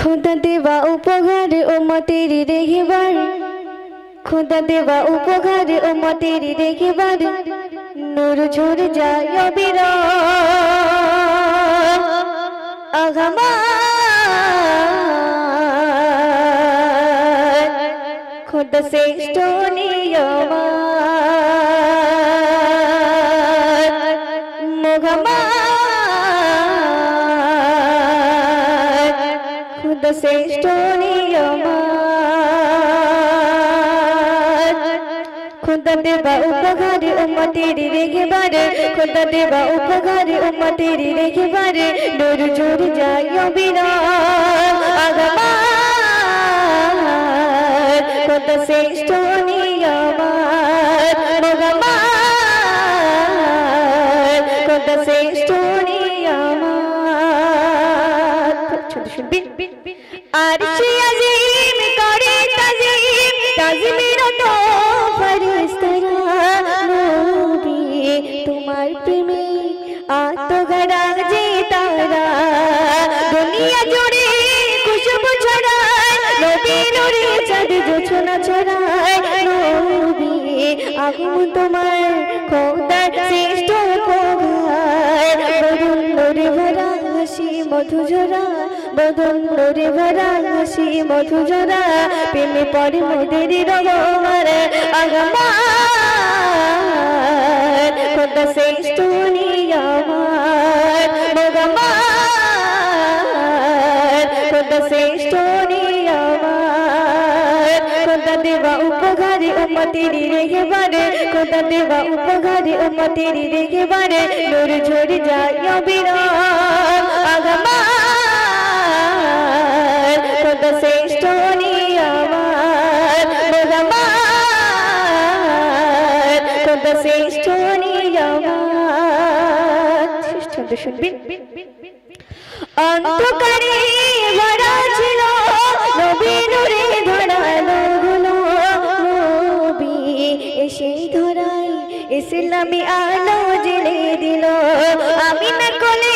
खुदा देवा उपहार उम्मतेर रेखिबार खुदा देवा उपहार उम्मतेर रेखिबार नूर झरे যায় অবিরাম আগামার खुदा श्रेष्ठ নিয়ামত মোহাম্মদ खुदा श्रेष्ठ नियामत खुदा देवा उपहार उम्मतेर रेखिबार खुदा देवा उपहार उम्मतेर रेखिबार नूर झरे যায় অবিরাম আগামার खुदा श्रेष्ठ नियामत मोहम्मद खुदा श्रेष्ठ नियामत आरशे अजीम करे ताजीम ताजीमेर तो फरिश्तारा नबी तुम्हार प्रेमे आत्मगरा जे तारा दुनिया जुड़े खुशबू छड़ाय नबी नूरे चाँद जोछना छड़ाय नबी आगमन तुम्हार खुदा श्रेष्ठ उपहार बदन नूरे भरा हासि मधुझरा बदन नूरे भरा हासि मधुझरा प्रेमे पड़े मोदेर रगमार आगामार खुदा श्रेष्ठ नियामत मोहम्मद खुदा श्रेष्ठ नियामत खुदा देवा उपहार उम्मतेर रेखिबार खुदा देवा उपहार उम्मतेर रेखिबार नूर झरे যায় অবিরাম আগামার खुदा श्रेष्ठ नियामत मोहम्मद खुदा श्रेष्ठ नियामत छंद শুনবেন অন্তকারে ভরা ছিল নবী নূরে ধরালো গুলো নবী এসে ধরাই ইসলামী আলো জ্বেলে দিল আমিনা কোলে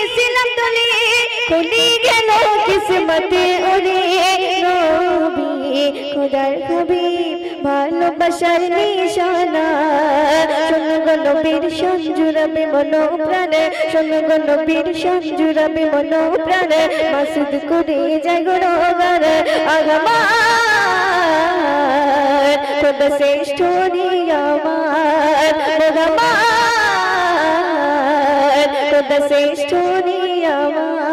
ইসলাম তোলে খুলে গেল কিসমতে ওরে নবী খোদার হাবিব ভালোবাসার নিশানা শোনো গো নবীর শান জুড়াবে মন প্রাণ শোনো গো নবীর শান জুড়াবে মন প্রাণ মাসুদ করে যায় গো রোগার আগামার खुदा श्रेष्ठ नियामत मोहम्मद खुदा श्रेष्ठ नियामत